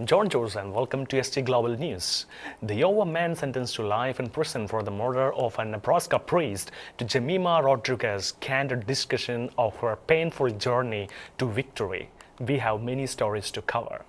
I'm John Jose and welcome to SG Global News. The Iowa man sentenced to life in prison for the murder of a Nebraska priest to Jemima Rodriguez candid discussion of her painful journey to victory. We have many stories to cover.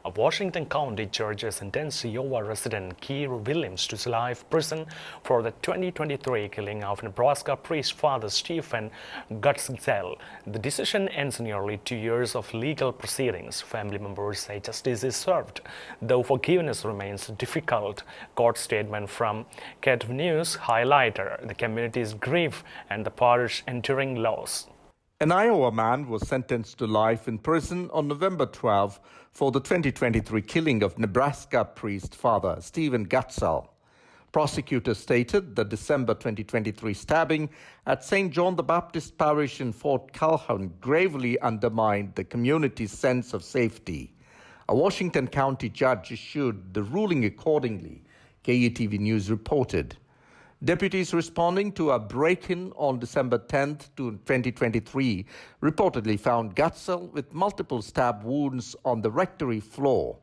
A Washington County judge sentenced Iowa resident Keir Williams to life prison for the 2023 killing of Nebraska priest Father Stephen Gutzel. The decision ends nearly 2 years of legal proceedings. Family members say justice is served, though forgiveness remains difficult. Court statement from sgnews highlighted the community's grief and the parish's enduring loss. An Iowa man was sentenced to life in prison on November 12 for the 2023 killing of Nebraska priest Father Stephen Gutzel. Prosecutors stated the December 2023 stabbing at St. John the Baptist Parish in Fort Calhoun gravely undermined the community's sense of safety. A Washington County judge issued the ruling accordingly, KETV News reported. Deputies responding to a break-in on December 10, 2023, reportedly found Gutzel with multiple stab wounds on the rectory floor.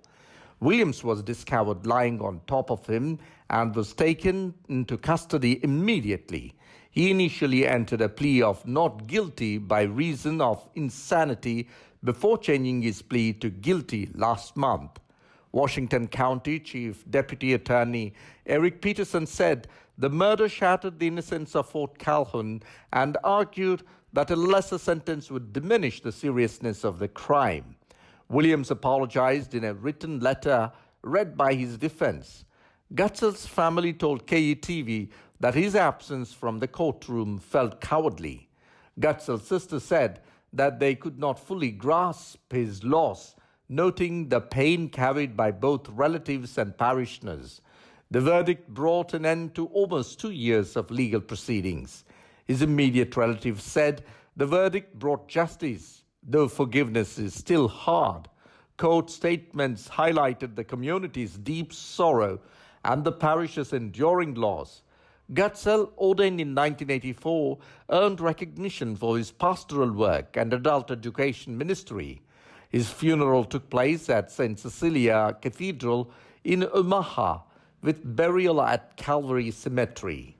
Williams was discovered lying on top of him and was taken into custody immediately. He initially entered a plea of not guilty by reason of insanity before changing his plea to guilty last month. Washington County Chief Deputy Attorney Eric Peterson said the murder shattered the innocence of Fort Calhoun and argued that a lesser sentence would diminish the seriousness of the crime. Williams apologized in a written letter read by his defense. Gutzel's family told KETV that his absence from the courtroom felt cowardly. Gutzel's sister said that they could not fully grasp his loss, noting the pain carried by both relatives and parishioners. The verdict brought an end to almost 2 years of legal proceedings. His immediate relatives said the verdict brought justice, though forgiveness is still hard. Court statements highlighted the community's deep sorrow and the parish's enduring loss. Gutzel, ordained in 1984, earned recognition for his pastoral work and adult education ministry. His funeral took place at St. Cecilia Cathedral in Omaha, with burial at Calvary Cemetery.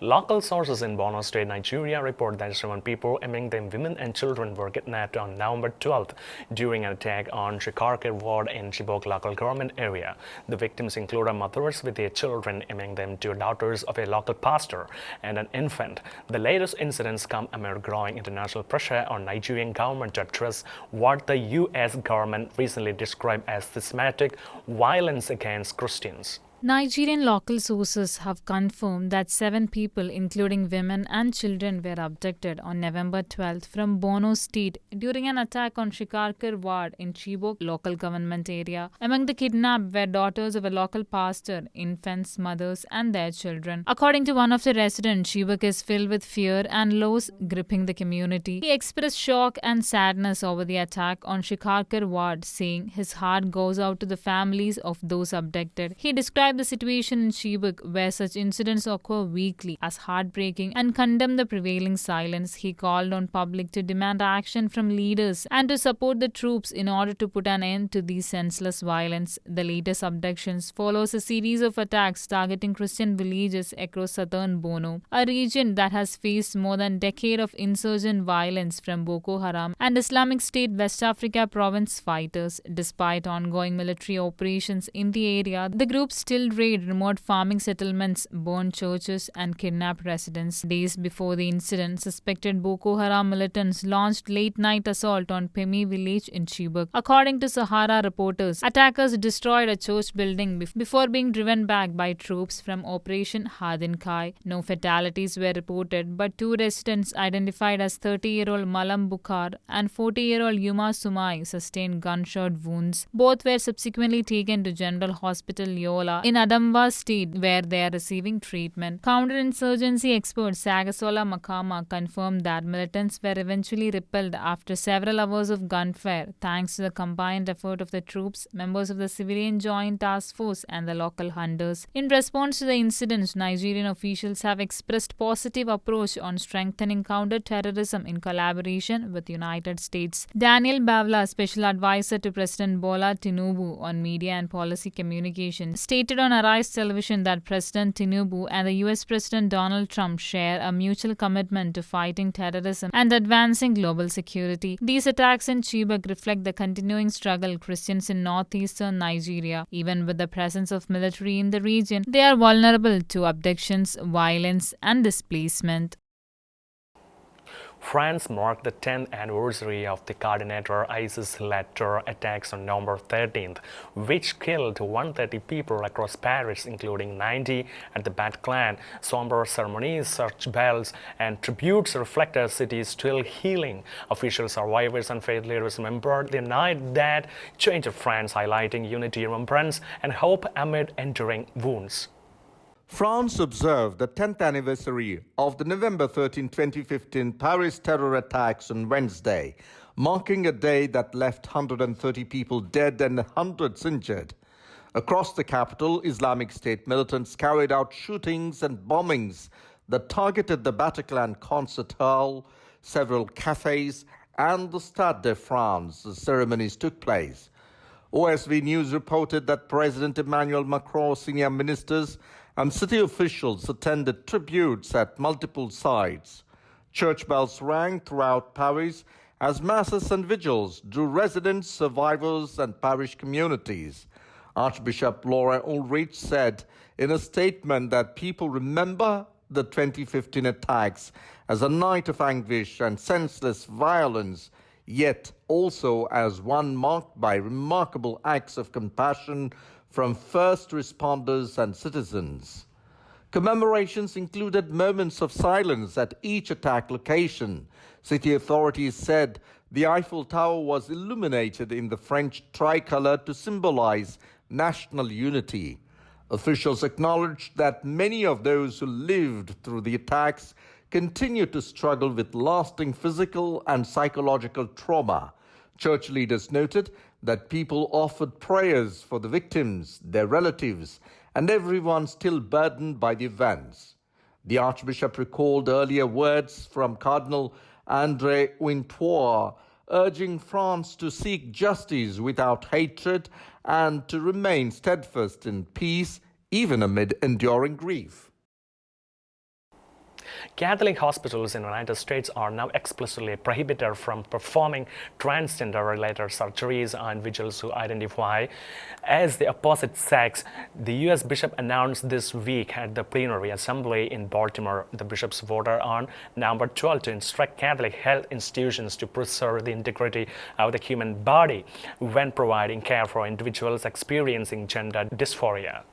Local sources in Borno State, Nigeria report that 7 people, among them women and children, were kidnapped on November 12th during an attack on Shekinah ward in Chibok local government area. The victims include mothers with their children, among them 2 daughters of a local pastor and an infant. The latest incidents come amid growing international pressure on Nigerian government to address what the U.S. government recently described as systematic violence against Christians. Nigerian local sources have confirmed that 7 people, including women and children, were abducted on November 12th from Borno State during an attack on Shekinah ward in Chibok local government area. Among the kidnapped were daughters of a local pastor, infants, mothers, and their children. According to one of the residents, Chibok is filled with fear and loss gripping the community. He expressed shock and sadness over the attack on Shekinah ward, saying his heart goes out to the families of those abducted. He described the situation in Chibok, where such incidents occur weekly, as heartbreaking and condemned the prevailing silence. He called on public to demand action from leaders and to support the troops in order to put an end to these senseless violence. The latest abductions follows a series of attacks targeting Christian villages across southern Borno, a region that has faced more than a decade of insurgent violence from Boko Haram and Islamic State West Africa province fighters. Despite ongoing military operations in the area, the group still raid remote farming settlements, burn churches, and kidnap residents. Days before the incident, suspected Boko Haram militants launched late-night assault on Pemi village in Chibok. According to Sahara reporters, attackers destroyed a church building before being driven back by troops from Operation Hadin Kai. No fatalities were reported, but 2 residents identified as 30-year-old Malam Bukhar and 40-year-old Yuma Sumai sustained gunshot wounds. Both were subsequently taken to General Hospital Yola in in Adamawa State, where they are receiving treatment. Counterinsurgency expert Sagasola Makama confirmed that militants were eventually repelled after several hours of gunfire, thanks to the combined effort of the troops, members of the Civilian Joint Task Force, and the local hunters. In response to the incident, Nigerian officials have expressed positive approach on strengthening counter-terrorism in collaboration with the United States. Daniel Bavla, special advisor to President Bola Tinubu on media and policy communication, stated on Arise Television that President Tinubu and the US President Donald Trump share a mutual commitment to fighting terrorism and advancing global security. These attacks in Chibok reflect the continuing struggle Christians in northeastern Nigeria. Even with the presence of military in the region, they are vulnerable to abductions, violence, and displacement. France marked the 10th anniversary of the coordinator ISIS-led terror attacks on November 13th, which killed 130 people across Paris, including 90 at the Bataclan. Somber ceremonies, church bells, and tributes reflect a city still healing. Official survivors and faith leaders remembered the night that changed France, highlighting unity, remembrance, and hope amid enduring wounds. France observed the 10th anniversary of the November 13, 2015 Paris terror attacks on Wednesday, marking a day that left 130 people dead and hundreds injured. Across the capital, Islamic State militants carried out shootings and bombings that targeted the Bataclan concert hall, several cafes, and the Stade de France. The ceremonies took place. OSV News reported that President Emmanuel Macron, senior ministers, and city officials attended tributes at multiple sites. Church bells rang throughout Paris as masses and vigils drew residents, survivors, and parish communities. Archbishop Laurent Ulrich said in a statement that people remember the 2015 attacks as a night of anguish and senseless violence, yet also as one marked by remarkable acts of compassion from first responders and citizens. Commemorations included moments of silence at each attack location. City authorities said the Eiffel Tower was illuminated in the French tricolor to symbolize national unity. Officials acknowledged that many of those who lived through the attacks continue to struggle with lasting physical and psychological trauma. Church leaders noted that people offered prayers for the victims, their relatives, and everyone still burdened by the events. The Archbishop recalled earlier words from Cardinal André Wintour, urging France to seek justice without hatred and to remain steadfast in peace, even amid enduring grief. Catholic hospitals in the United States are now explicitly prohibited from performing transgender-related surgeries on individuals who identify as the opposite sex. The U.S. bishop announced this week at the plenary assembly in Baltimore. The bishops voted on November 12 to instruct Catholic health institutions to preserve the integrity of the human body when providing care for individuals experiencing gender dysphoria.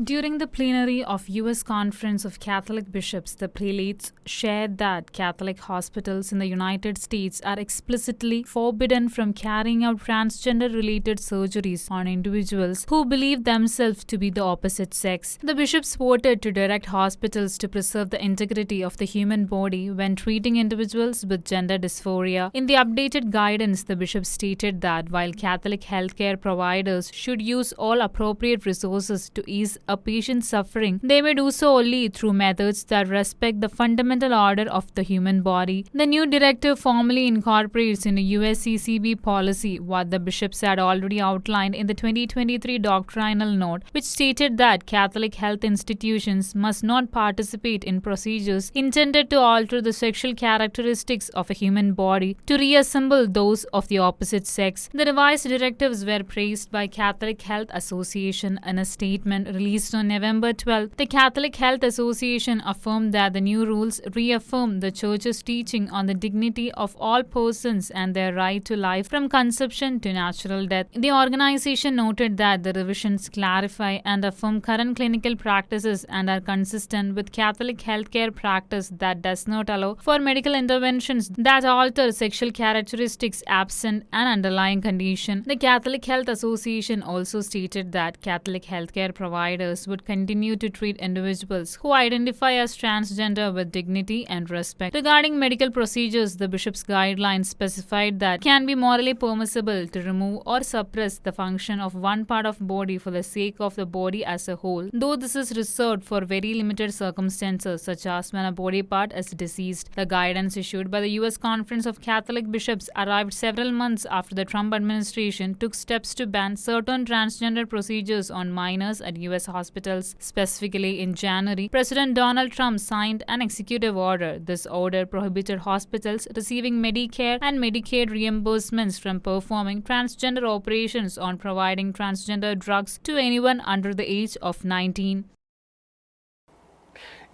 During the plenary of U.S. Conference of Catholic Bishops, the prelates shared that Catholic hospitals in the United States are explicitly forbidden from carrying out transgender-related surgeries on individuals who believe themselves to be the opposite sex. The bishops voted to direct hospitals to preserve the integrity of the human body when treating individuals with gender dysphoria. In the updated guidance, the bishops stated that while Catholic healthcare providers should use all appropriate resources to ease a patient's suffering, they may do so only through methods that respect the fundamental order of the human body. The new directive formally incorporates in a USCCB policy what the bishops had already outlined in the 2023 doctrinal note, which stated that Catholic health institutions must not participate in procedures intended to alter the sexual characteristics of a human body to reassemble those of the opposite sex. The revised directives were praised by Catholic Health Association in a statement released on November 12. The Catholic Health Association affirmed that the new rules reaffirm the Church's teaching on the dignity of all persons and their right to life from conception to natural death. The organization noted that the revisions clarify and affirm current clinical practices and are consistent with Catholic healthcare practice that does not allow for medical interventions that alter sexual characteristics absent an underlying condition. The Catholic Health Association also stated that Catholic healthcare providers providers would continue to treat individuals who identify as transgender with dignity and respect. Regarding medical procedures, the bishop's guidelines specified that it can be morally permissible to remove or suppress the function of one part of body for the sake of the body as a whole, though this is reserved for very limited circumstances such as when a body part is deceased. The guidance issued by the U.S. Conference of Catholic Bishops arrived several months after the Trump administration took steps to ban certain transgender procedures on minors at U.S. hospitals. Specifically, in January, President Donald Trump signed an executive order. This order prohibited hospitals receiving Medicare and Medicaid reimbursements from performing transgender operations or providing transgender drugs to anyone under the age of 19.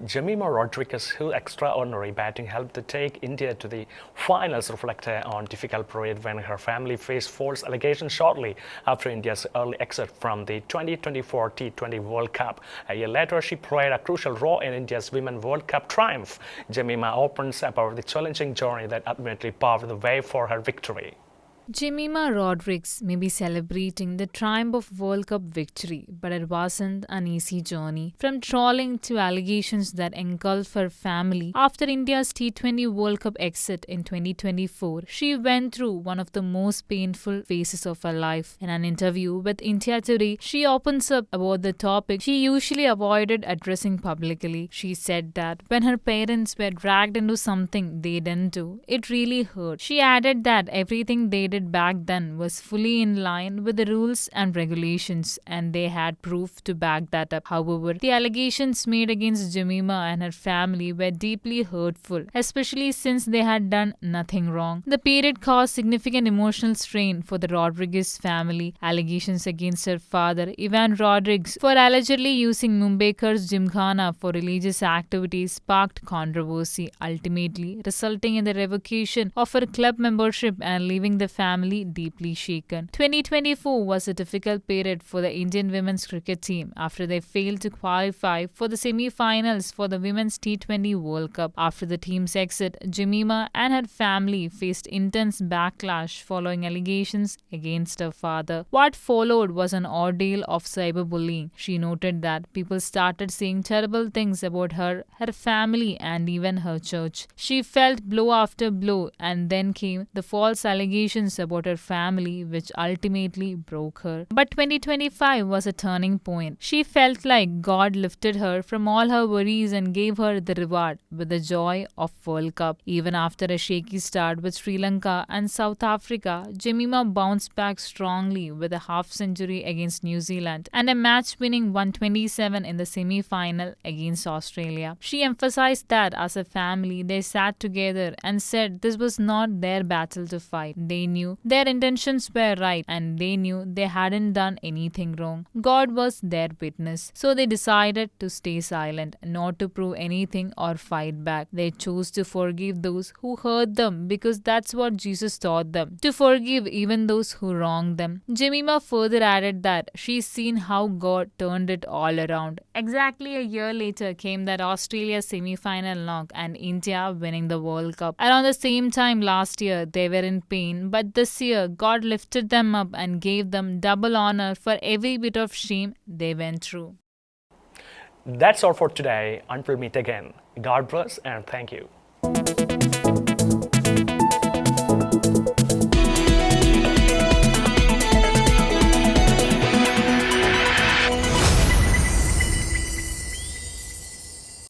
Jemima Rodriguez, whose extraordinary batting helped to take India to the finals, reflected on difficult period when her family faced false allegations shortly after India's early exit from the 2024 T20 World Cup. A year later, she played a crucial role in India's Women's World Cup triumph. Jemima opens about the challenging journey that ultimately paved the way for her victory. Jemima Rodriguez may be celebrating the triumph of World Cup victory, but it wasn't an easy journey. From trolling to allegations that engulfed her family after India's T20 World Cup exit in 2024, she went through one of the most painful phases of her life. In an interview with India Today, she opens up about the topic she usually avoided addressing publicly. She said that when her parents were dragged into something they didn't do, it really hurt. She added that everything they did back then was fully in line with the rules and regulations, and they had proof to back that up. However, the allegations made against Jemima and her family were deeply hurtful, especially since they had done nothing wrong. The period caused significant emotional strain for the Rodriguez family. Allegations against her father, Ivan Rodriguez, for allegedly using Mumbaiker's gymkhana for religious activities sparked controversy, ultimately resulting in the revocation of her club membership and leaving the family deeply shaken. 2024 was a difficult period for the Indian women's cricket team after they failed to qualify for the semi-finals for the Women's T20 World Cup. After the team's exit, Jemima and her family faced intense backlash following allegations against her father. What followed was an ordeal of cyberbullying. She noted that people started saying terrible things about her family, and even her church. She felt blow after blow, and then came the false allegations about her family, which ultimately broke her. But 2025 was a turning point. She felt like God lifted her from all her worries and gave her the reward with the joy of World Cup. Even after a shaky start with Sri Lanka and South Africa, Jemima bounced back strongly with a half-century against New Zealand and a match-winning 127 in the semi-final against Australia. She emphasized that as a family, they sat together and said this was not their battle to fight. They knew their intentions were right, and they knew they hadn't done anything wrong. God was their witness. So they decided to stay silent, not to prove anything or fight back. They chose to forgive those who hurt them because that's what Jesus taught them, to forgive even those who wronged them. Jemima further added that she's seen how God turned it all around. Exactly a year later came that Australia semi-final knock and India winning the World Cup. Around the same time last year, they were in pain, but this year, God lifted them up and gave them double honor for every bit of shame they went through. That's all for today. Until we meet again, God bless and thank you.